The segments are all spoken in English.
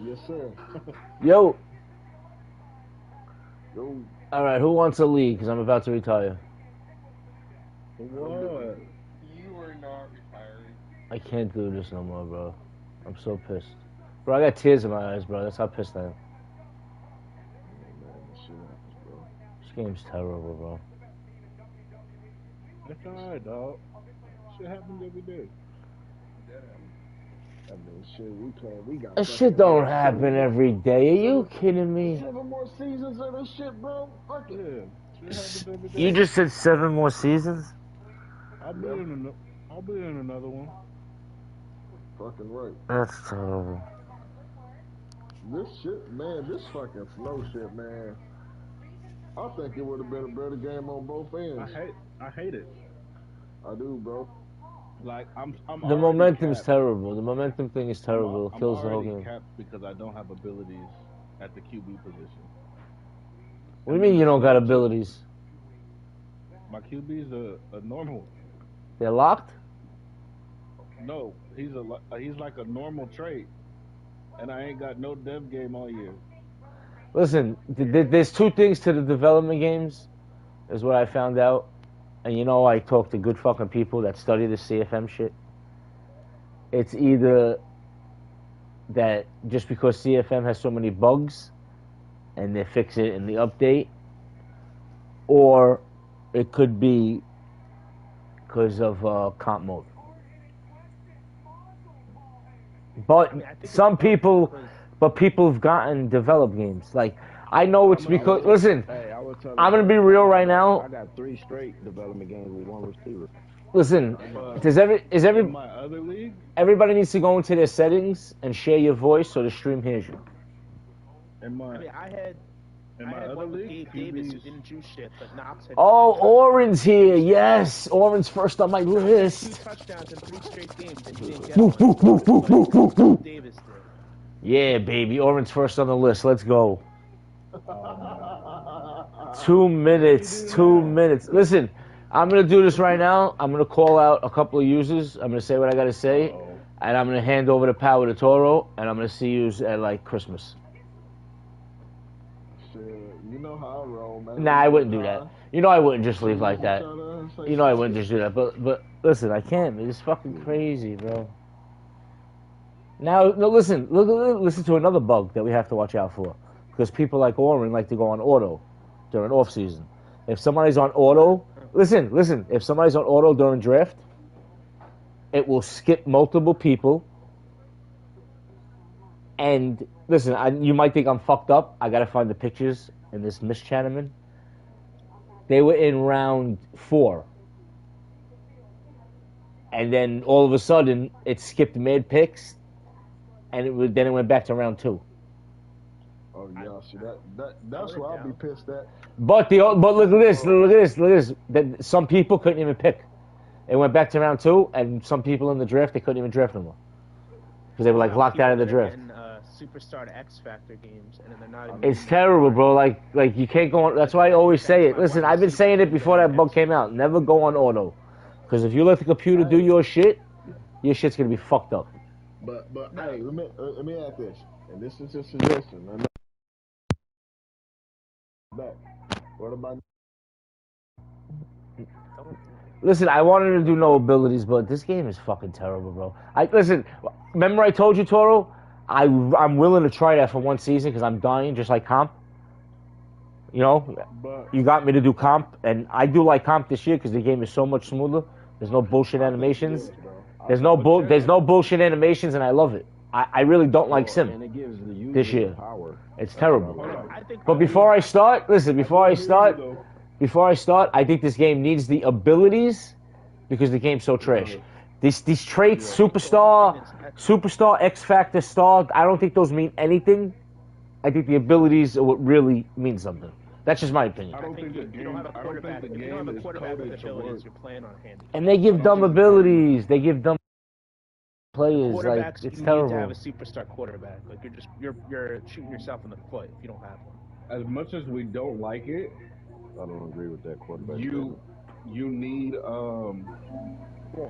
Yes, sir. Yo, Yo, all right, who wants a league? Because I'm about to retire. what? You are not retiring. I can't do this no more, bro. I'm so pissed. Bro, I got tears in my eyes, bro. That's how pissed I am. Yeah, man, this shit happens, bro. This game's terrible, bro. That's alright, dog. Shit happens every day. Dead I mean, shit, we playing. We got That shit fucking don't what? happen every day. Are you Seven, kidding me? 7 more seasons of this shit, bro. Fuck it. Yeah, shit happens every You day. just said 7 more seasons? I'll be Yep. in. I'll be in another one. Fucking right. That's terrible. This shit, man. This fucking flow shit, man. I think it would have been a better game on both ends. I hate it. I do, bro. Like I'm The already momentum's capped. terrible. The momentum thing is terrible. It I'm kills the whole already game. capped because I don't have abilities at the QB position. What do you And then mean the you don't got flow too. abilities? My QB's a normal. They're locked? No, he's like a normal trade, and I ain't got no dev game all year. Listen, there's two things to the development games, is what I found out. And you know, I talk to good fucking people that study the CFM shit. It's either that just because CFM has so many bugs and they fix it in the update, or it could be because of comp mode. But some people, but people have gotten developed games. Like I know it's because listen, Hey, I was telling I'm gonna bro, be real right now. I got 3 straight development games with one receiver. Listen, But is in every my other league, everybody needs to go into their settings and share your voice so the stream hears you. in my I mean, in I my had other one with league, Gabe Davis who QBs. didn't do shit, but Knox had Oh, two Oren's here. touchdowns. Yes, Oren's first on my Knox had two list. touchdowns in 3 straight games, and he didn't get Woof, one. woof, woof, woof, woof, woof, Gabe woof. Davis did. Yeah, baby, Oren's first on the list. Let's go. Oh man, 2 minutes. he didn't Two have. minutes. Listen, I'm gonna do this right now. I'm gonna call out a couple of users. I'm gonna say what I gotta Uh say, oh. and I'm gonna hand over the power to Toro, and I'm gonna see you at like Christmas. Shit, you know how I roll, man. Nah, I wouldn't do that. You know I wouldn't just leave like Tease each that. other and say You know some I wouldn't shit. just do that. But listen, I can't. It's fucking crazy, bro. Now, no, listen to another bug that we have to watch out for, because people like Oren like to go on auto during off season. If somebody's on auto, listen. If somebody's on auto during draft, it will skip multiple people. And listen, you might think I'm fucked up. I gotta find the pictures in this Miss Chanaman. They were in round 4, and then all of a sudden it skipped mid picks, and then it went back to round 2. Oh yeah, see that's where I'll be pissed at. But look at this, look at this, look at this. That some people couldn't even pick. It went back to round 2, and some people in the draft they couldn't even draft no more because they were like locked out of the draft. And Superstar to X Factor games, and then they're not even. It's terrible, bro. Like you can't go on. That's why I always say it. Listen, I've been saying it before that bug came out. Never go on auto, because if you let the computer do your shit's gonna be fucked up. But hey, let me add this, and this is a suggestion. I'm not back. What about Listen, I wanted to do no abilities, but this game is fucking terrible, bro. Listen. Remember I told you, Toro, I'm willing to try that for one season because I'm dying, just like comp. You know, but you got me to do comp, and I do like comp this year because the game is so much smoother. There's no bullshit animations. There's no bullshit animations, and I love it. I really don't like Sim and it gives the user this year. power. It's terrible. I think But before I start, listen. Before I start, I think this game needs the abilities because the game's so trash. These traits, superstar, X Factor, star. I don't think those mean anything. I think the abilities are what really mean something. That's just my opinion. I don't think the game. you don't have a I don't quarterback. think the If you don't game have a is quarterback with coded to abilities, work. you're playing on a handicap. And they give dumb abilities. They give dumb players. Like Quarterbacks, it's you terrible. need to have a superstar quarterback. Like you're shooting yourself in the foot if you don't have one. As much as we don't like it, I don't agree with that quarterback. You need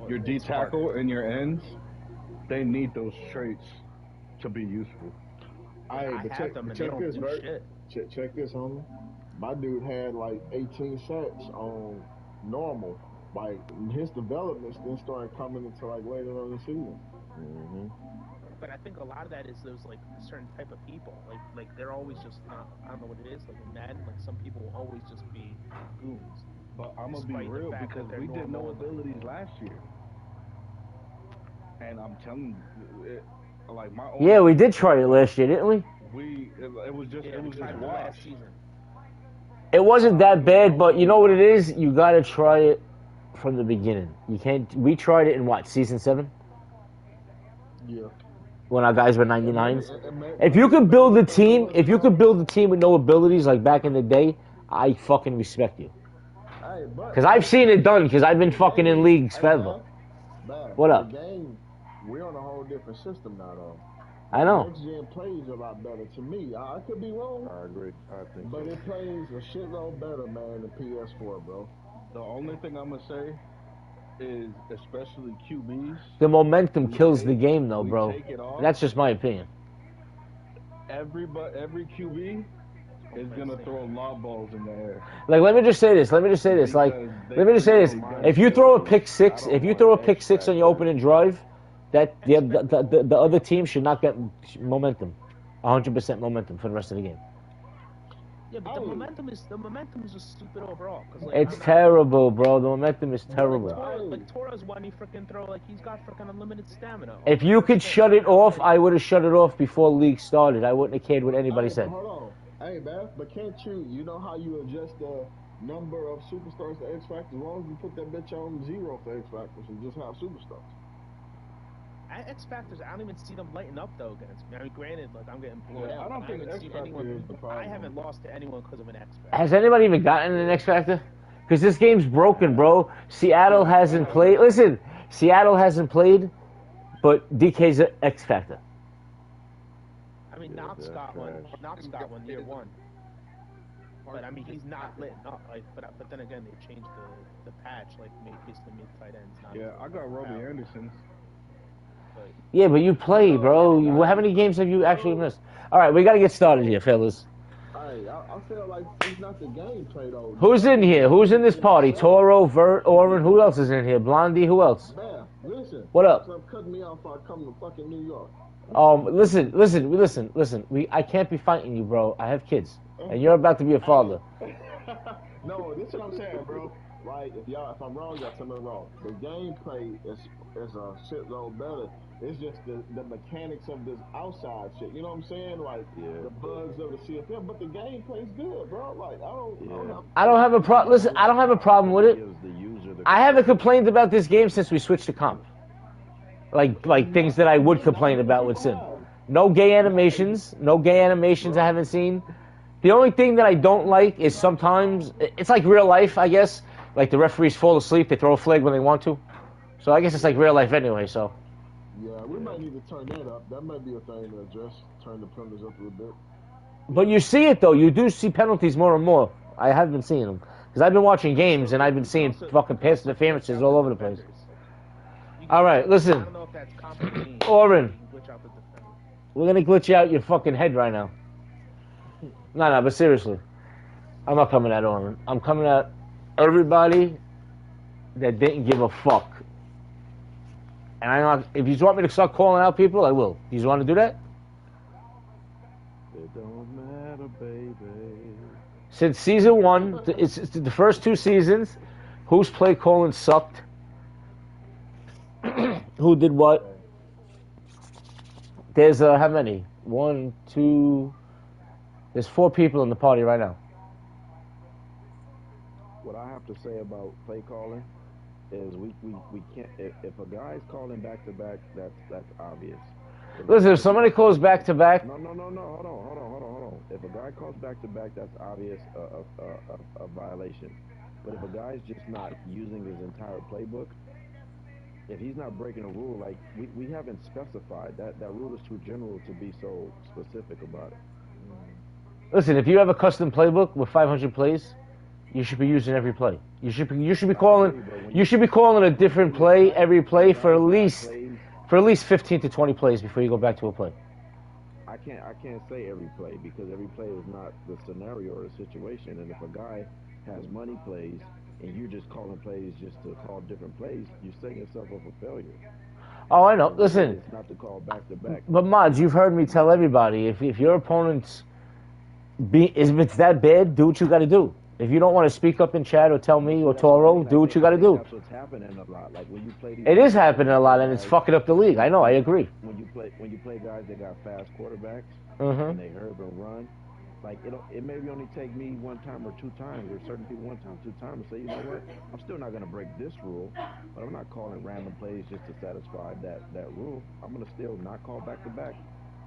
your D tackle and your ends. They need those traits to be useful. Hey, I but have check, them and they check don't this, do Bert. shit. Check this, homie. My dude had like 18 sacks on normal. Like his developments then started coming into like later on in the season. Mm-hmm. But I think a lot of that is those like a certain type of people. Like they're always just not. I don't know what it is. Like in Madden, like some people will always just be goons. But I'm gonna be Despite the real fact because that they're we did know normal and, like, abilities last year, and I'm telling you, like my own. Yeah, we did try it last year, didn't we? It was just Yeah, it we was tried just it wash. last season. It wasn't that bad, but you know what it is? You gotta try it from the beginning. You can't. We tried it in what, season 7? Yeah. When our guys were 99s. If you could build a team, with no abilities like back in the day, I fucking respect you. Because I've seen it done. Because I've been fucking in leagues forever. What up? The game, we're on a whole different system now, though. I know. Next gen plays a lot better to me. I could be wrong. I agree. I think But so. it plays a shitload better, man, than PS4, bro. The only thing I'm gonna say is, especially QBs, The momentum kills the game, though, we bro. take it off. That's just my opinion. Every QB is gonna throw lob balls in the air. Like, let me just say this. Like, let me just say this. If you throw a pick six, on your opening drive, that the other team should not get momentum, 100% momentum for the rest of the game. Yeah, but the momentum is just stupid overall. Cause, like, It's terrible, bro. The momentum is terrible. Like Torres, why he freaking throw? Like he's got freaking unlimited stamina. If you could shut it off, I would have shut it off before league started. I wouldn't have cared what anybody said. Hold on. Hey, man, but can't you know how you adjust the number of superstars to X Factor? As long as you put that bitch on 0 for X Factors and just have superstars. X Factors, I don't even see them lighting up though against me. I mean, granted, like I'm getting blown Yeah, out. I don't think X Factor is the problem. I haven't lost to anyone because of an X Factor. Has anybody even gotten an X Factor? Because this game's broken, bro. Seattle hasn't played. Listen, Seattle hasn't played, but DK's an X Factor. I mean, Knox got one. Knox got one year one. But I mean, he's not lit up. Like, but then again, they changed the patch, like basically mid tight ends. Yeah, I got Robbie Anderson. Yeah, but you play, bro. How many games have you actually missed? All right, we got to get started here, fellas. Hey, I feel like it's not the gameplay, though. Who's in here? Who's in this party? Toro, Vert, Oren. Who else is in here? Blondie. Who else? Man, listen. What up? Stop cutting me off before I come to fucking New York. Listen. I can't be fighting you, bro. I have kids, and you're about to be a father. No, this is what I'm saying, bro. Like, if I'm wrong, y'all tell me wrong. The gameplay is a shitload better. It's just the mechanics of this outside shit. You know what I'm saying? Like the bugs of the CFL, but the gameplay's good, bro. Like I don't have a problem. Listen, I don't have a problem with it. I haven't complained about this game since we switched to comp. Like things that I would complain about with Sim. No gay animations. I haven't seen. The only thing that I don't like is sometimes it's like real life, I guess. Like the referees fall asleep, they throw a flag when they want to. So I guess it's like real life anyway. So. Yeah, we might need to turn that up. That might be a thing to address. Turn the penalties up a little bit. But you see it though. You do see penalties more and more. I have been seeing them because I've been watching games and I've been seeing fucking pass interferences all over the place. All right, listen, Oren, we're gonna glitch out your fucking head right now. No, but seriously, I'm not coming at Oren. I'm coming at everybody that didn't give a fuck. And I'm not, if you want me to start calling out people, I will. Do you want to do that? It don't matter, baby. Since season 1, it's the first 2 seasons, whose play calling sucked? Who did what? There's how many? 1, 2. There's 4 people in the party right now. What I have to say about play calling is we can't, if a guy's calling back to back, that's obvious. Listen, if somebody calls back to back. No. Hold on. If a guy calls back to back, that's obvious a violation. But if a guy's just not using his entire playbook, if he's not breaking a rule, like we haven't specified that rule is too general to be so specific about it. Listen, if you have a custom playbook with 500 plays, you should be using every play. You should be calling a different play every play for at least 15 to 20 plays before you go back to a play. I can't say every play because every play is not the scenario or the situation. And if a guy has money plays and you're just calling plays just to call different plays, you're setting yourself up for failure. Oh, I know. Listen, it's not to call back to back. But Mods, you've heard me tell everybody if your opponent's if it's that bad, do what you got to do. If you don't want to speak up in chat or tell me or Toro, do what you got to do. That's what's happening a lot. Like when you play it is happening a lot, and it's fucking up the league. I know. I agree. When you play guys that got fast quarterbacks and they urban run, like it maybe only take me one time or two times, or certain people one time, two times, to say, you know what, I'm still not gonna break this rule, but I'm not calling random plays just to satisfy that rule. I'm gonna still not call back to back,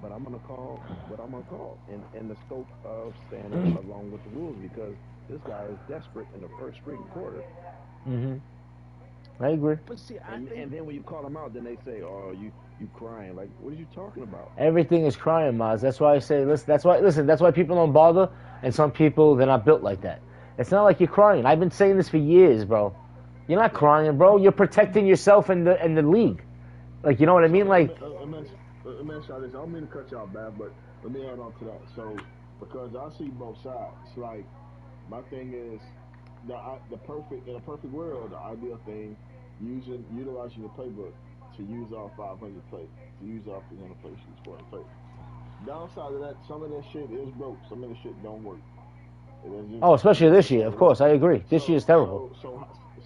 but I'm gonna call what I'm gonna call in the scope of standing along with the rules, because this guy is desperate in the first freaking quarter. I agree. But see, and then when you call him out, then they say, "Oh, you crying." Like, what are you talking about? Everything is crying, Maz. That's why I say, listen. That's why people don't bother, and some people, they're not built like that. It's not like you're crying. I've been saying this for years, bro. You're not crying, bro. You're protecting yourself and the league. Like, you know what I mean? Like, let me ask y'all this. I don't mean to cut y'all bad, but let me add on to that. So, because I see both sides. Like, my thing is, in a perfect world, the ideal thing, utilizing the playbook to use all 500 plays, to use all 300 plays, use 400 plays. Downside of that, some of that shit is broke. Some of the shit don't work. Especially this year. Of course, I agree. This year is terrible.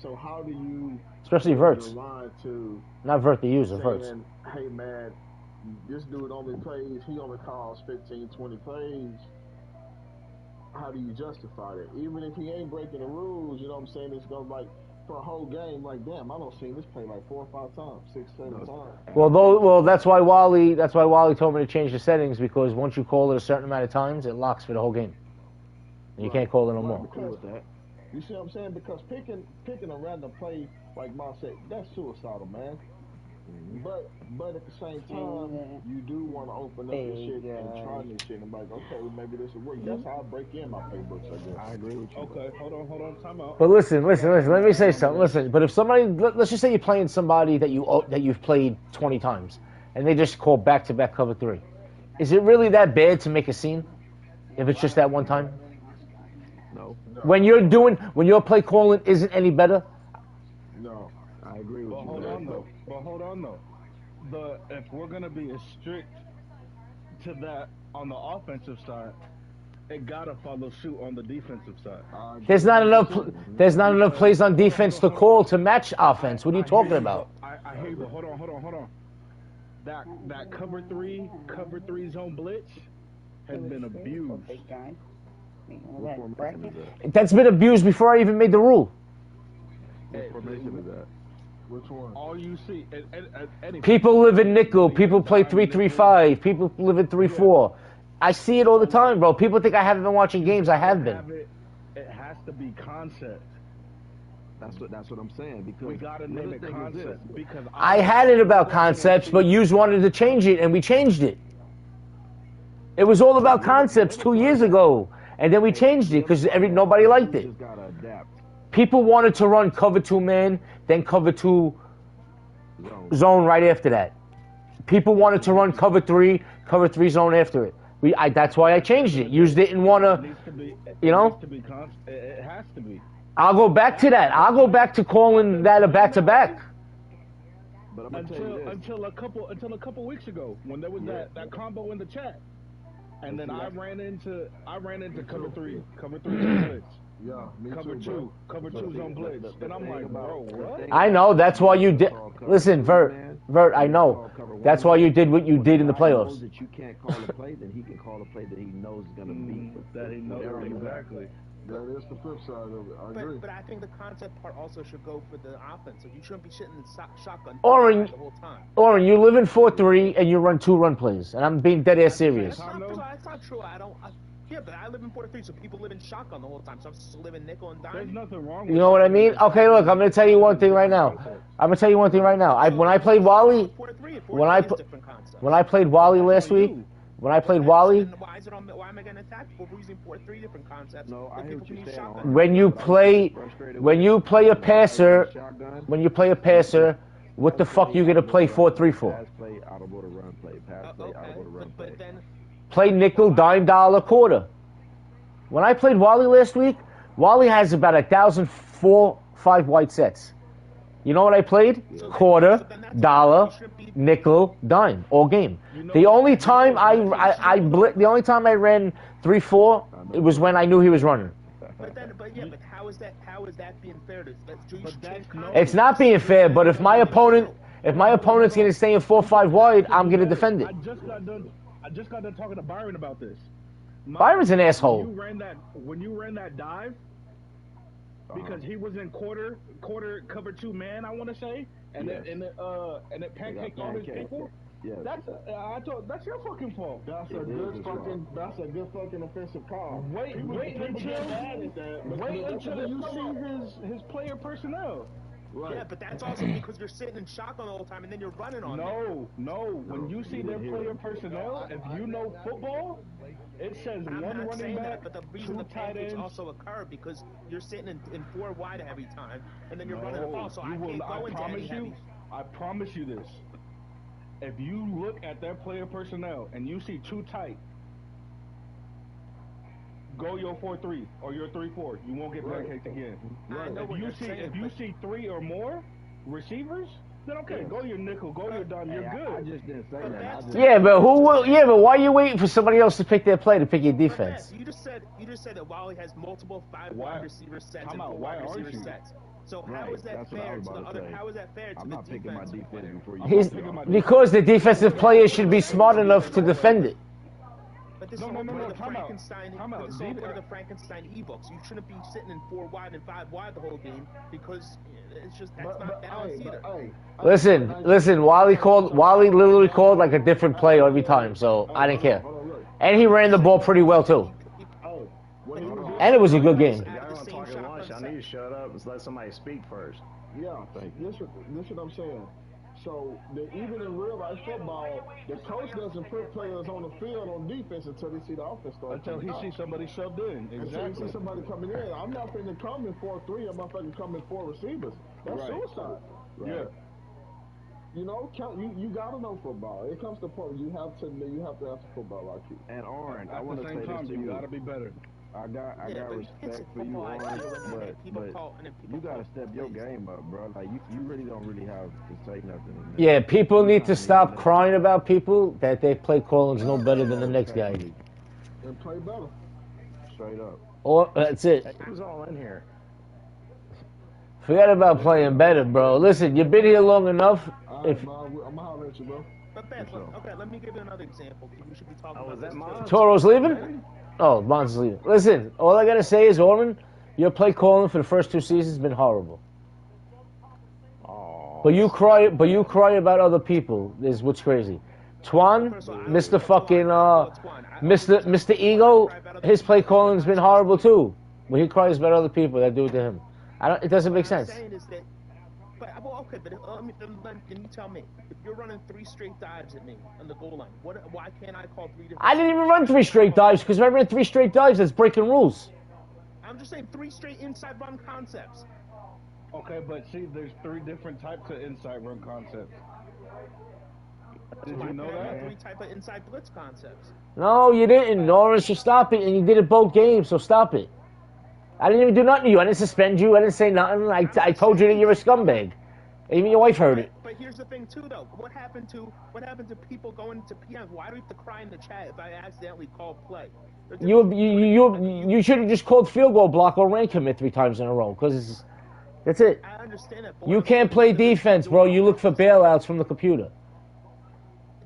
So how do you, especially Verts, not Vert the user, Verts. Hey man, this dude only plays. He only calls 15, 20 plays. How do you justify that? Even if he ain't breaking the rules, you know what I'm saying? It's going like for a whole game, like damn, I don't see this play like 4 or 5 times, 6, 7 times. Well, that's why Wally told me to change the settings, because once you call it a certain amount of times, it locks for the whole game. You can't call it no more. Because, you see what I'm saying? Because picking a random play, like Ma said, that's suicidal, man. But at the same time, you do want to open up this shit and try this shit and be like, okay, maybe this will work. That's how I break in my playbooks, I guess. I agree with you. Okay, hold on, time out. But listen. Let me say something. Listen, but if somebody, let's just say you're playing somebody that you've played 20 times, and they just call back-to-back cover 3, is it really that bad to make a scene? If it's just that one time? No. When your play calling isn't any better? No. I agree with you. But hold on though. If we're gonna be as strict to that on the offensive side, it gotta follow suit on the defensive side. There's not enough plays on defense to call to match offense. What are you talking about? I hear you, but hold on. That cover three zone blitz has been abused. That's been abused before I even made the rule. What formation is that? Which one? All you see, people live in nickel. People play 3-3-5. People live in 3-4. I see it all the time, bro. People think I haven't been watching games. I have been. It has to be concept. That's what I'm saying. Because we gotta name it concept. Because I had it about concepts, but you wanted to change it, and we changed it. It was all about concepts 2 years ago, and then we changed it because nobody liked it. Just gotta adapt. People wanted to run cover 2 man, then cover 2 zone right after that. People wanted to run cover 3 zone after it. That's why I changed it. You didn't want to, you know? It has to be. I'll go back to that. I'll go back to calling that a back-to-back. But I'm until a couple weeks ago, when there was that combo in the chat, and then I ran into cover 3 zone blitz. Yeah, me cover too, cover 2 zone blitz, and I'm like, bro, what? I know. That's why you did. Listen, Vert. I know. That's why you did what you did in the playoffs. That you can't call a play, then he can call a play that he knows is gonna be. That he knows exactly. That is the flip side of it. I agree. But I think the concept part also should go for the offense. You shouldn't be shitting in shotgun Oren, the whole time. Oren, you live in 4-3 and you run 2 run plays, and I'm being dead ass serious. That's not true. Yeah, but I live in 4-3, so people live in shotgun the whole time. So I'm just living nickel and dime. There's nothing wrong with You know what I mean? Okay, look, I'm gonna tell you one thing right now. When I played Wally, when I played Wally last week, when I played Wally, why am I getting attacked for using 4-3 different concepts? No, I hear what you're saying. when you play a passer, what the fuck you gonna play 4-3 for? Pass play, out of order run play. Pass play, out of order run play. But then play nickel, dime, dollar, quarter. When I played Wally last week, Wally has about 1,004-5 white sets. You know what I played? Quarter, dollar, nickel, dime, all game. The only time I ran 3-4, it was when I knew he was running. But how is that being fair? It's not being fair. But if my opponent's gonna stay in 4-5 wide, I'm gonna defend it. I just got done talking to Byron about this. Byron's an asshole. When you ran that dive, because he was in quarter cover 2 man, I want to say, and it pancaked all his people. Yes. That's your fucking fault. That's a good fucking offensive call. Wait until you see his player personnel. Right. Yeah, but that's also because you're sitting in shotgun all the time and then you're running on No. When you see their player personnel, if you know football, it says I'm one not running saying back, that, but the reason the pancakes also occur because you're sitting in 4 wide every time and then you're running the ball. So I can't go into any heavies. I promise you this. If you look at their player personnel and you see 2 tight, go your 4-3 or your 3-4. You won't get pancaked again. Right. If you see 3 or more receivers, then okay, go your nickel, go your dime. You're good. I just didn't say that. Yeah, but but why are you waiting for somebody else to pick their play to pick your defense? You just said that Wally has multiple 5 wide receiver sets and 4 wide receiver sets. So how is that fair to the other? How is that fair to the defense? I'm not picking my defense before you. Because the defensive players should be smart enough to defend it. But this is all part of the Frankenstein. This is all part of the Frankenstein ebooks. You shouldn't be sitting in 4 wide and 5 wide the whole game because it's just that's not balanced either. Listen. Wally literally called like a different play every time, so I didn't care. And he ran the ball pretty well too. And it was a good game. I need to shut up and let somebody speak first. Yeah, this is what I'm saying. So even in real life football, the coach doesn't put players on the field on defense until they see the offense start. Until he sees somebody shoved in. Exactly. Until he sees somebody coming in. I'm not finna come in 4-3. I'm not finna come in 4 receivers. That's suicide. Right. Yeah. You know, you gotta know football. It comes to point you have to have football IQ. And Oren, I want to say this to you. You gotta be better. I got respect for you, Oren, but you gotta step your game up, bro. Like you really don't have to say nothing. Yeah, people need to stop crying about people that they play callings no better than the next guy. And play better. Straight up. Or that's it. Who's all in here? Forget about playing better, bro. Listen, you've been here long enough. I'm gonna holler at you, bro. But Ben, okay, let me give you another example. We should be talking about that Mons? Toro's leaving? Oh, Mons is leaving. Listen, all I gotta say is, Orman, your play calling for the first 2 seasons has been horrible. Oh. But you cry about other people. Is what's crazy. Twan, Mr. Fucking Mr. Ego, his play calling's been horrible too. But he cries about other people that do it to him. It doesn't make sense. Then you tell me, if you're running 3 straight dives at me on the goal line, why can't I call 3 different? I didn't even run 3 straight dives because if I ran 3 straight dives, that's breaking rules. I'm just saying 3 straight inside run concepts. Okay, but see, there's 3 different types of inside run concepts. Did you know that? 3 type of inside blitz concepts. No, you didn't. Norris, you stop it, and you did it both games, so stop it. I didn't even do nothing to you. I didn't suspend you. I didn't say nothing. I told you that you're a scumbag. Even your wife heard it. But here's the thing, too, though. What happened to people going to PMs? Why do we have to cry in the chat if I accidentally call play? You should have just called field goal block or rain commit 3 times in a row, because that's it. I understand that. You can't play defense, bro. You look for bailouts from the computer.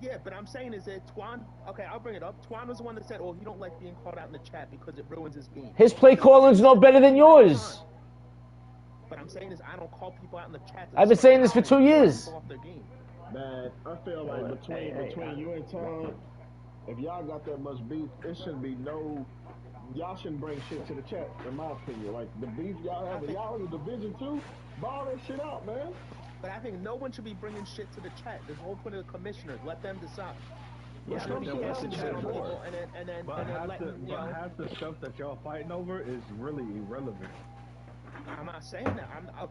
Yeah, but I'm saying is that Twan, okay, I'll bring it up. Twan was the one that said, oh, he don't like being called out in the chat because it ruins his game. His play calling's no better than yours. But I'm saying is I don't call people out in the chat. I've been saying this for 2 years. Man, I feel like between you and Tom, if y'all got that much beef, it shouldn't be y'all shouldn't bring shit to the chat, in my opinion. Like, the beef y'all have, if y'all in the Division 2, ball that shit out, man. But I think no one should be bringing shit to the chat. The whole point of the commissioners, let them decide. Yeah, half the stuff that y'all fighting over is really irrelevant. I'm not saying that.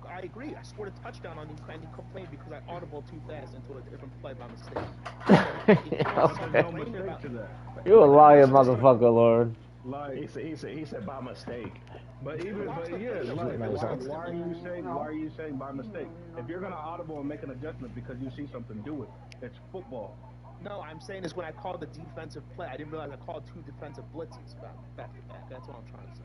I agree. I scored a touchdown on you, and you complained because I audible too fast into a different play by mistake. You a liar, motherfucker, Lord. Like he said by mistake. But yeah, like, why are you saying by mistake? If you're gonna audible and make an adjustment because you see something, do it. It's football. No, I'm saying is when I called the defensive play, I didn't realize I called 2 defensive blitzes back to back. That's what I'm trying to say.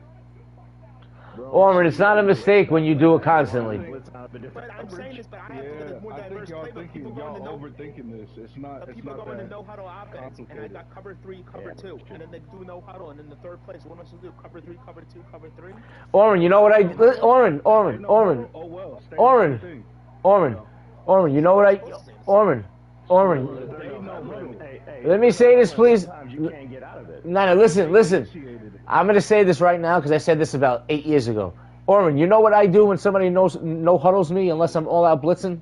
Orman, it's not a mistake when you do it constantly. But I'm saying this, but I have to get a more diverse play. People going to know. Overthinking this. It's not. People going to no huddle offense, and I got cover 3, cover 2, and then they do no huddle, and in the third place, what am I supposed to do? Cover 3, cover 2, cover 3. Orman, you know what I? Orman. You know what I? Orman. Let me say this, please. No, listen. I'm going to say this right now because I said this about 8 years ago. Orman, you know what I do when somebody no huddles me unless I'm all out blitzing?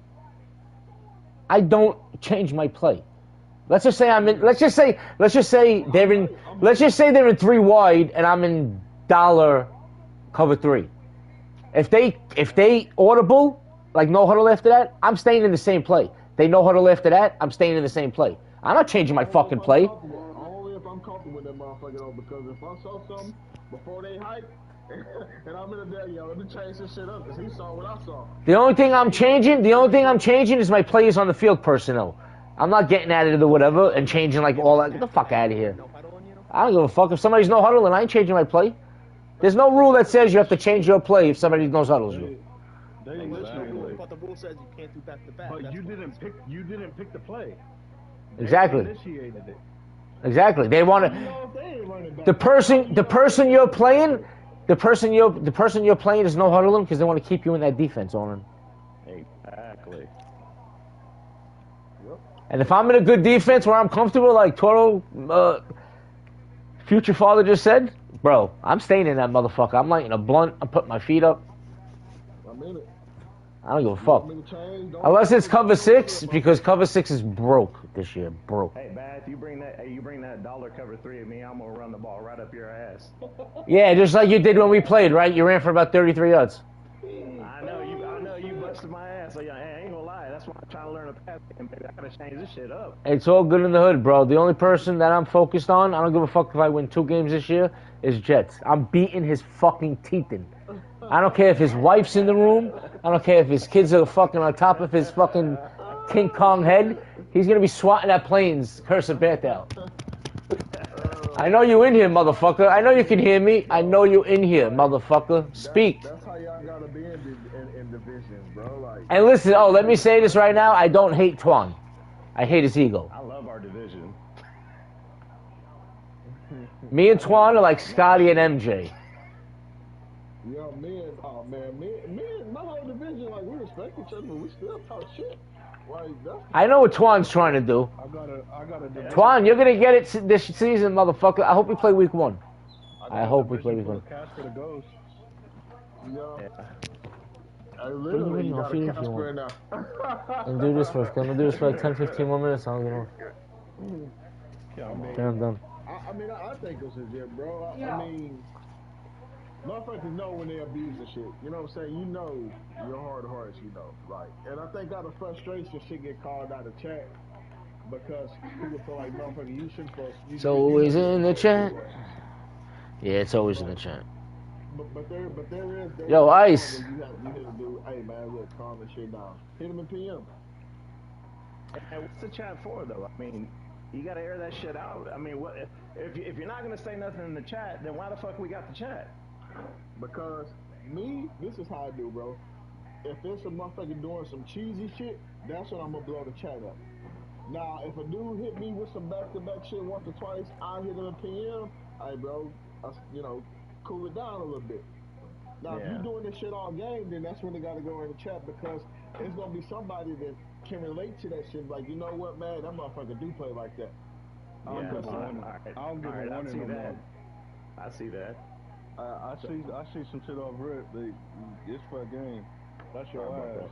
I don't change my play. Let's just say they're in 3 wide and I'm in dollar cover 3. If they audible, like no huddle after that, I'm staying in the same play. They no huddle after that, I'm staying in the same play. I'm not changing my fucking play. Only if I'm comfortable with that motherfucker though, because if I saw something before they hype, and I'm in the day, let me change this shit up, because he saw what I saw. The only thing I'm changing is my players on the field personnel. I'm not getting out of the whatever and changing like all that. Get the fuck out of here. I don't give a fuck. If somebody's no huddling, I ain't changing my play. There's no rule that says you have to change your play if somebody no huddles you. But the rule says you can't do back to back. But you didn't pick the play. Exactly. They initiated it. Exactly. They want to. The person you're playing is no huddling because they want to keep you in that defense, Orman. Exactly. And if I'm in a good defense where I'm comfortable, like Toro, future father just said, bro, I'm staying in that motherfucker. I'm lighting a blunt. I'm putting my feet up. I'm in it. I don't give a fuck. Unless it's cover 6, because cover 6 is broke this year. Broke. Hey, Bath, you bring that dollar cover 3 at me, I'm gonna run the ball right up your ass. Yeah, just like you did when we played, right? You ran for about 33 yards. I know you busted my ass. So, yeah, I ain't gonna lie. That's why I'm trying to learn a pass game, baby. I gotta change this shit up. It's all good in the hood, bro. The only person that I'm focused on, I don't give a fuck if I win 2 games this year, is Jets. I'm beating his fucking teeth in. I don't care if his wife's in the room. I don't care if his kids are fucking on top of his fucking King Kong head. He's gonna be swatting at planes, cursing Beth out. I know you in here, motherfucker. I know you can hear me. I know you in here, motherfucker. Speak. That's how y'all gotta be in divisions, bro. Like. And listen, let me say this right now. I don't hate Twan. I hate his ego. I love our division. Me and Twan are like Scotty and MJ. Yo, me and my whole division, like, we respect each other, but we still talk shit. Like, I know what Twan's trying to do. I gotta Twan, you're gonna get it this season, motherfucker. I hope we play week 1. I hope we play week 1. Yeah. I literally got a Casper now. And do this for us. Can we do this for like 10-15 more minutes? I'll get off. Okay, I'm done. I think it's legit, bro. I mean, motherfuckers know when they abuse the shit. You know what I'm saying? You know your heart of hearts, Like, and I think out of frustration, shit get called out of chat because people feel like, motherfucker, you shouldn't post. It's always in the chat. Yeah, it's always in the chat. But there is. Yo, Ice. You have to do, hey, man, look, calm the shit down. Hit him in PM. And what's the chat for, though? I mean, you gotta air that shit out. I mean, what if you're not gonna say nothing in the chat, then why the fuck we got the chat? Because this is how I do, bro. If there's a motherfucker doing some cheesy shit, that's when I'm gonna blow the chat up. Now, if a dude hit me with some back-to-back shit once or twice, I hit him in PM. Hey, bro, cool it down a little bit. Now, if you're doing this shit all game, then that's when they gotta go in the chat because it's gonna be somebody that can relate to that shit. Like, you know what, man, that motherfucker do play like that. I don't give a warning. I don't give a warning no more. I see that. I see some shit off rip. It's for a game. That's your ass.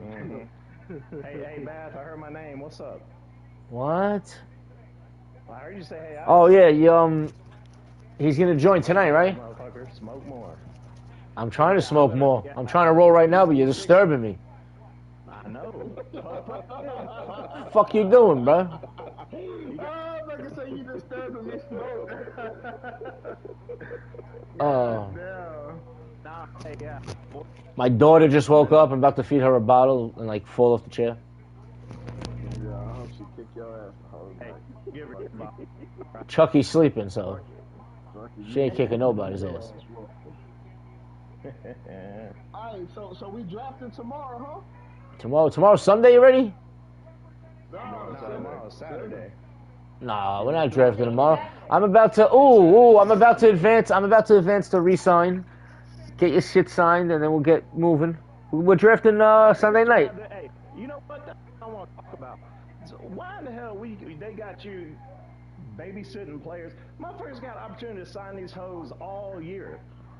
Mm-hmm. hey, Bath, I heard my name. What's up? What? I heard you say, hey, oh, yeah, he's gonna join tonight, right? Motherfucker, smoke more. I'm trying to smoke more. I'm trying to roll right now, but you're disturbing me. I know. Fuck you doing, bro? Like I say, you disturbing me, smoke. Nah, hey, yeah. My daughter just woke up. I'm about to feed her a bottle and like fall off the chair. Yeah, I hope she kick your ass the whole Hey, night. give her a bottle. Chucky's sleeping, so she ain't kicking nobody's ass. Alright, so we drafting tomorrow, huh? Tomorrow's Sunday already? No, tomorrow's Saturday. Nah, we're not drafting tomorrow. I'm about to advance. I'm about to advance to re-sign. Get your shit signed, and then we'll get moving. We're drafting Sunday night. Hey, you know what? That's what I want to talk about. So why in the hell they got you babysitting players? Motherfuckers got opportunity to sign these hoes all year.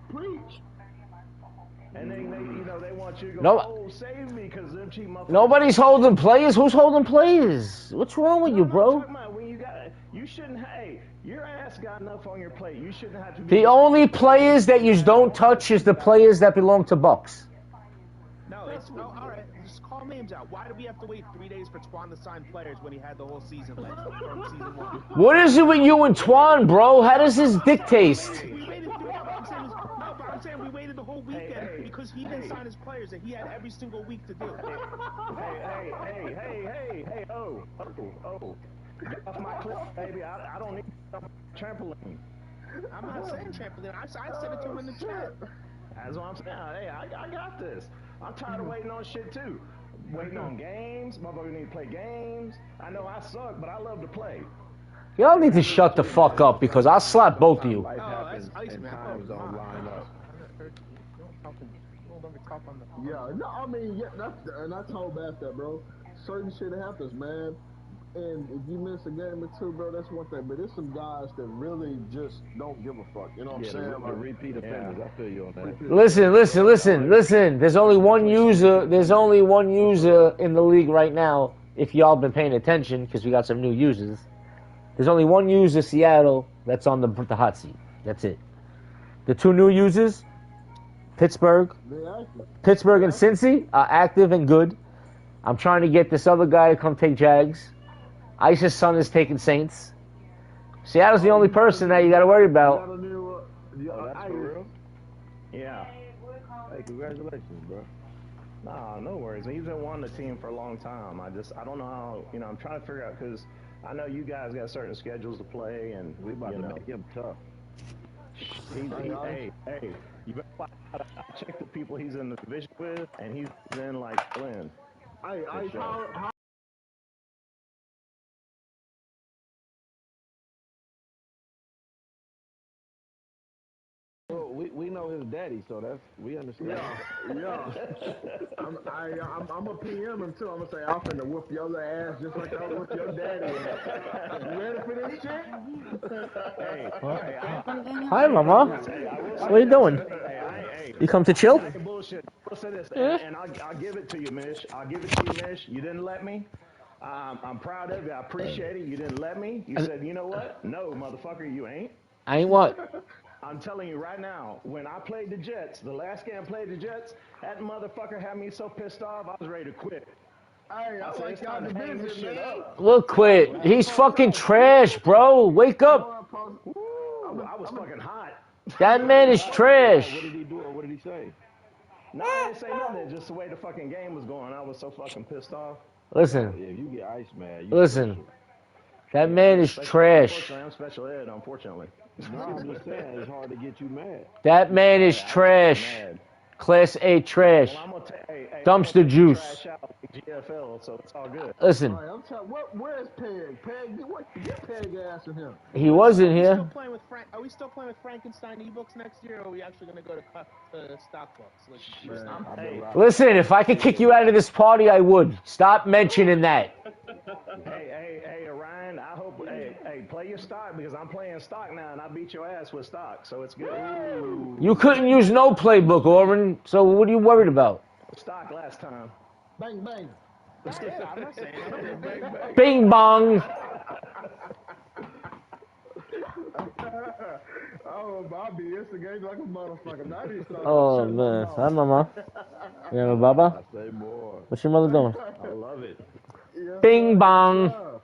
Preach. And they want you to go, No, save me because them cheap motherfuckers. nobody's holding players. Who's holding players? What's wrong with you, bro? You shouldn't. Hey, your ass got enough on your plate. You shouldn't have to. The only players that you don't touch is the players that belong to Bucks. No, all right. Just call names out. Why do we have to wait 3 days for Twan to sign players when he had the whole season left from season 1? What is it with you and Twan, bro? How does his dick taste? We waited. I'm saying we waited the whole weekend because he didn't sign his players and he had every single week to do it. Hey, oh. Get off my clip, baby. I don't need trampoline. I'm not saying trampoline. I said it to him in the chat. That's what I'm saying. Hey, I got this. I'm tired of waiting on shit too. Waiting on games. Motherfucker need to play games. I know I suck, but I love to play. Y'all need to shut the fuck up because I'll slap both of you. Life happens and times don't line up. Yeah, no, I mean, yeah, and I told Bass that, bro. Certain shit happens, man. And if you miss a game or two, bro, that's one thing. But there's some guys that really just don't give a fuck. You know what I'm saying? The repeat offenders. I feel you on that. Listen. There's only one user. There's only one user in the league right now. If y'all been paying attention, because we got some new users. There's only one user, Seattle, that's on the hot seat. That's it. The two new users, Pittsburgh and Cincy, are active and good. I'm trying to get this other guy to come take Jags. Ice's son is taking Saints. Seattle's the only person that you got to worry about. That's for real? Yeah. Hey, congratulations, bro. Nah, no worries. He's been wanting the team for a long time. I don't know how, I'm trying to figure out because I know you guys got certain schedules to play and we about to make him tough. Hey, you better check the people he's in the division with and he's in like Glenn. Hey, how Well, we know his daddy, so we understand. Yeah. I'm a PM him too. I'm gonna say I'm finna whoop your ass just like I whoop your daddy. You ready for this shit? Hi, Mama. What are you doing? You come to chill? Bullshit. Listen to this, and I'll give it to you, Mish. I'll give it to you, Mish. You didn't let me. I'm proud of you. I appreciate it. You didn't let me. You said, you know what? No, motherfucker, you ain't. I ain't what? I'm telling you right now, when I played the Jets, the last game I played the Jets, that motherfucker had me so pissed off, I was ready to quit. Hey, I like y'all division, man. Look, quit. He's fucking trash, bro. Wake up. I was fucking hot. That man is trash. What did he do or what did he say? No, I didn't say nothing. Just the way the fucking game was going. I was so fucking pissed off. Listen. Yeah, if you get ice mad. Listen. That man is trash. I'm special ed, unfortunately. No, I'm just saying, it's hard to get you mad. That man is trash. Class A trash. Well, Dumpster juice. GFL, so it's all good. Listen. Where's Peg? Get Peg ass in here. He wasn't here. Are we still playing with Frankenstein ebooks next year, or are we actually going to go to stock books? Listen, if I could kick you out of this party, I would. Stop mentioning that. Hey, Ryan, I hope, hey, play your stock because I'm playing stock now and I beat your ass with stock, so it's good. Ooh. You couldn't use no playbook, Orrin, so what are you worried about? Stock last time. Bang, bang. Yeah, I'm not saying that. Bing bong. Oh, Bobby, instigate like a motherfucker. Now you start Oh man, hi mama. You have a baba? I say more. What's your mother doing? I love it. Yes, Bing sir, bong. yes, sir.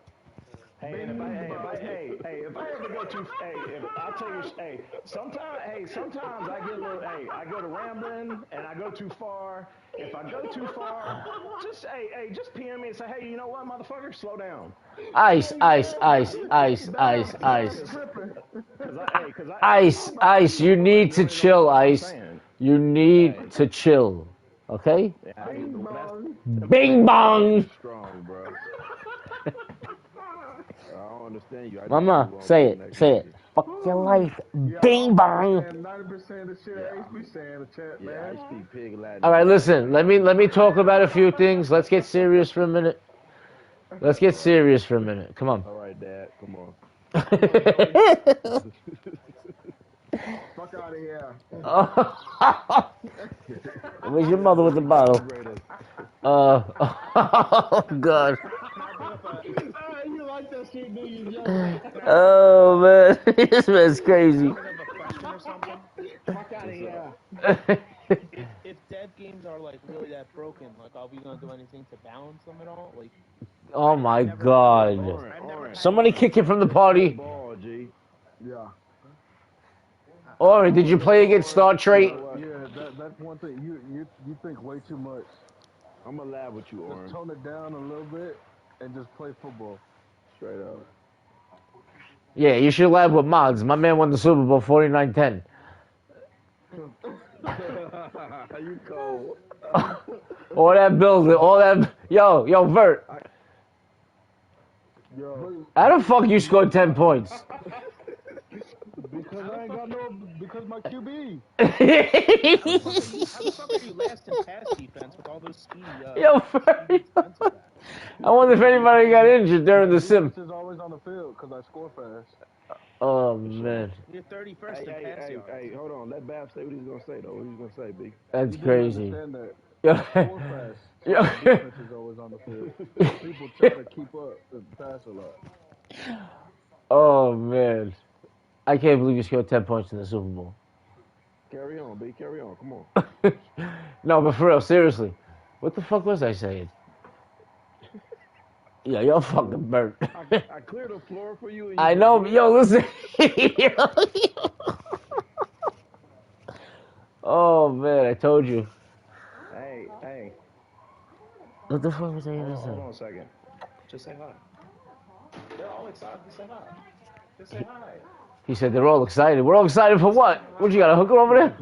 Hey, and if I ever go too, I'll tell you, sometimes I get a little, I go to rambling and I go too far. If I go too far, just PM me and say, hey, you know what, motherfucker, slow down. Ice, ice, ice, ice, ice, ice. Ice, you need to chill, Ice. You need to chill. Okay? Bing bong. Strong, bro. I don't understand you. Mama, say it. Fuck your life. Bing bong. 90% of the shit HB saying in the chat, man. Yeah, I speak pig Latin. All right, listen. Let me talk about a few things. Let's get serious for a minute. Come on. All right, Dad. Come on. Fuck out of here. Where's your mother with the bottle? Oh God. You like that shit, do you, Oh man, this man's crazy. Fuck out of here. If dead games are like really that broken, like are we gonna do anything to balance them at all? Like, Oh my God. Somebody kick him from the party. Ball, G. Yeah. Ori, did you play against Star Trek? Yeah, that's one thing. You think way too much. I'm gonna laugh with you, Oren. Just tone it down a little bit and just play football. Straight up. Yeah, you should lab with mods. My man won the Super Bowl 49-10. You cold. All that building, all that. Yo, Vert. Yo. How the fuck you scored 10 points? Because I ain't got no. Because my QB. how the fuck are you last in pass defense with all those speedy? Yo, Vert. I wonder if anybody got injured during the sim. Is always on the field because I score fast. Oh man. You're 31st in pass yards. Hey, hold on. Let Bab say what he's gonna say though. What he's gonna say, B? That's You crazy. Understand that. Yeah. Score fast. Yeah. Defense is always on the field. People try to keep up and pass a lot. Oh man. I can't believe you scored 10 points in the Super Bowl. Carry on, B. Carry on. Come on. No, but for real, seriously. What the fuck was I saying? Yeah, you're fucking burnt. I cleared the floor for you. And I know, but yo, listen. Oh man, I told you. Hey. What the fuck was I gonna Hold on say? a second. Just say hi. They're all excited to say hi. Just say hi. He said they're all excited. We're all excited for what? What, you got a hooker over there?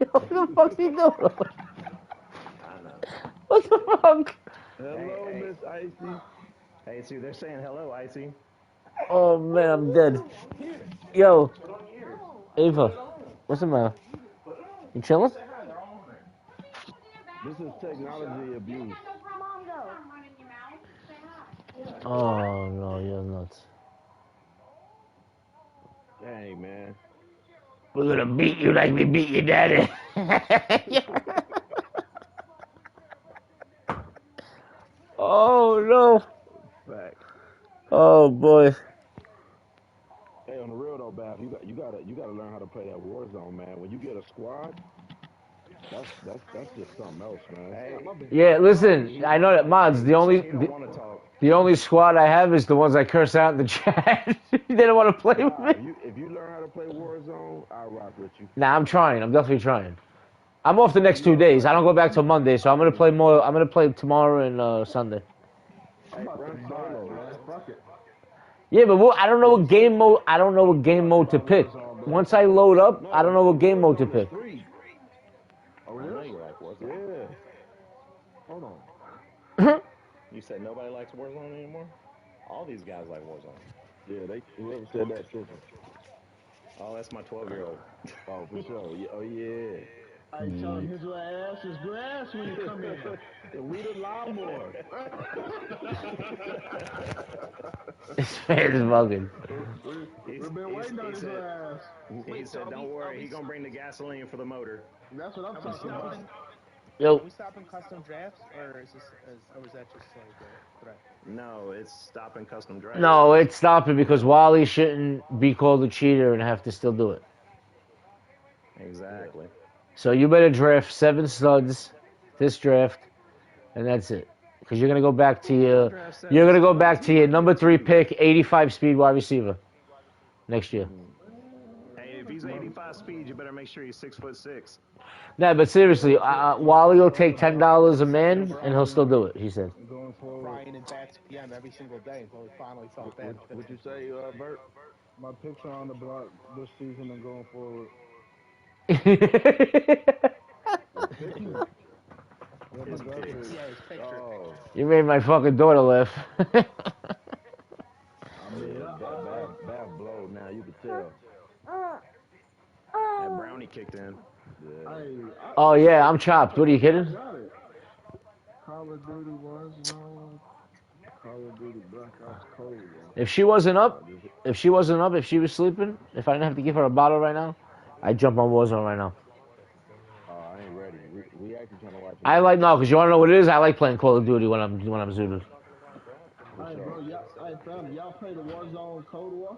What the fuck's he doing? I know. What the fuck? Hello, Hey. Miss Icy. Hey, see, they're saying hello, Icy. Oh man, I'm dead. Yo, Ava, what's the matter? You chilling? This is technology abuse. Oh no, you're nuts. Dang, man. We're gonna beat you like we beat your daddy. Oh no. Fact. Oh boy. Hey, on the real though, Bab, you gotta learn how to play that war zone, man. When you get a squad, that's just something else, man. Hey, Yeah, listen, I know that mods. you don't want to talk. The only squad I have is the ones I curse out in the chat. They don't want to play with me. If you learn how to play Warzone, I'll rock with you. Nah, I'm trying. I'm definitely trying. I'm off the next 2 days. I don't go back till Monday, so I'm gonna play more. I'm gonna play tomorrow and Sunday. Hey, run solo, man. Fuck it. Yeah, but I don't know what game mode. I don't know what game mode to pick. Once I load up, I don't know what game mode to pick. Oh, really? You like Warzone? Yeah. Hold on. You said nobody likes Warzone anymore? All these guys like Warzone. Yeah, whoever said that tripping. Oh, that's my 12-year-old. Oh, for sure. Yeah, oh, yeah. I tell him his little ass is grass when you come in. And we the lawnmower. This man is bugging. We've been waiting on his ass. He said, don't worry, he's going to bring the gasoline for the motor. That's what I'm talking about. Yo. Are we stopping custom drafts, or is that just like a threat? No, it's stopping custom drafts. No, it's stopping because Wally shouldn't be called a cheater and have to still do it. Exactly. So you better draft 7 studs this draft, and that's it. Because you're gonna go back to your number 3 pick, 85 speed wide receiver next year. Hey, if he's 85 speed, you better make sure he's 6'6". Nah, but seriously, Wally will take $10 a man, and he'll still do it. He said. Going forward, Crying in bats PM every single day until he finally felt bad. What'd you say, Bert? my picks are on the block this season and going forward. His picks. Yeah, his picture. Oh, You made my fucking daughter laugh. I mean, bad blow now, you could tell. And Brownie kicked in. Yeah. Oh yeah, I'm chopped. What are you kidding? Call of Duty was Call of Duty Black Ops Cold. If she wasn't up, if she was sleeping, if I didn't have to give her a bottle right now, I'd jump on Warzone right now. I ain't ready. We actually trying to watch. Because you want to know what it is? I like playing Call of Duty when I'm zooted. Hey, bro, y'all play the Warzone Cold War?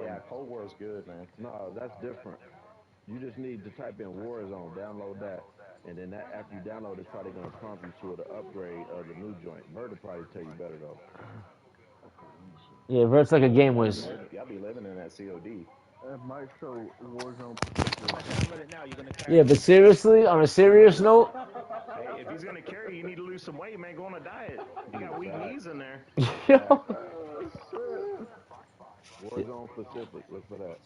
Yeah, Cold War's good, man. No, that's different. You just need to type in Warzone, download that, and then after you download, it's probably going to prompt you to the upgrade of the new joint. Bert will probably tell you better though. Yeah, Vert's like a game whiz. Y'all be living in that COD. That might show Warzone. Download it now. You're gonna carry Yeah, but seriously, on a serious note, Hey, if he's gonna carry, you need to lose some weight, man. Go on a diet. You got weak knees in there. Warzone Pacific, look for that.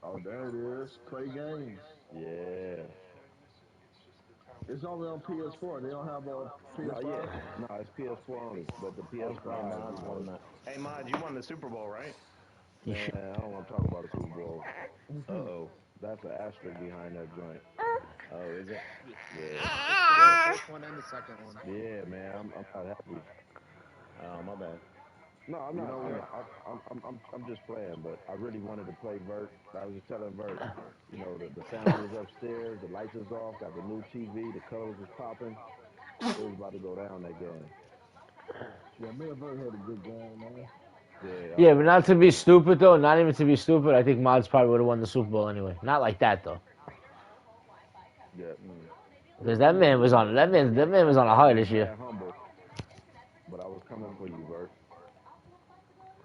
Oh, there it is. Play games. Yeah. It's only on PS4. They don't have a PS5. No, it's PS4 only, but the PS5. Mod's won that. Hey, Mod, you won the Super Bowl, right? Man, I don't want to talk about the Super Bowl. Uh-oh. That's an asterisk behind that joint. Oh, is it? Yeah. the first one and the second one. Yeah, man, I'm not happy. Oh, my bad. No, I'm not. I'm just playing, but I really wanted to play Vert. I was just telling Vert, you know, the sound is upstairs, the lights is off, got the new TV, the colors is popping. It was about to go down that game. Yeah, me and Vert had a good game, man. Yeah, but not to be stupid though. Not even to be stupid. I think Mods probably would have won the Super Bowl anyway. Not like that though. Yeah. Because that man was on a high this year. Humble, but I was coming for you, Vert.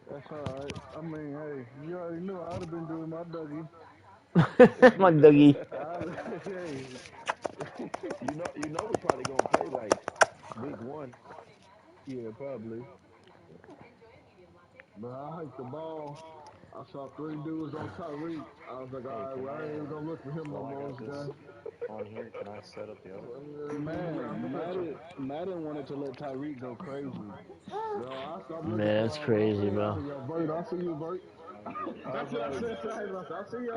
That's all right. I mean, hey, you already knew I'd have been doing my Dougie. My Dougie. You know we're probably gonna play like week 1. Yeah, probably. But I hiked the ball. I saw 3 dudes on Tyreek. I was like, all right, well, I ain't even gonna look for him no more today. On here, can I set up the other? Man, Madden wanted to let Tyreek go crazy. Man, that's crazy, bro. Yo, Bert, I see you, Bert. I see you.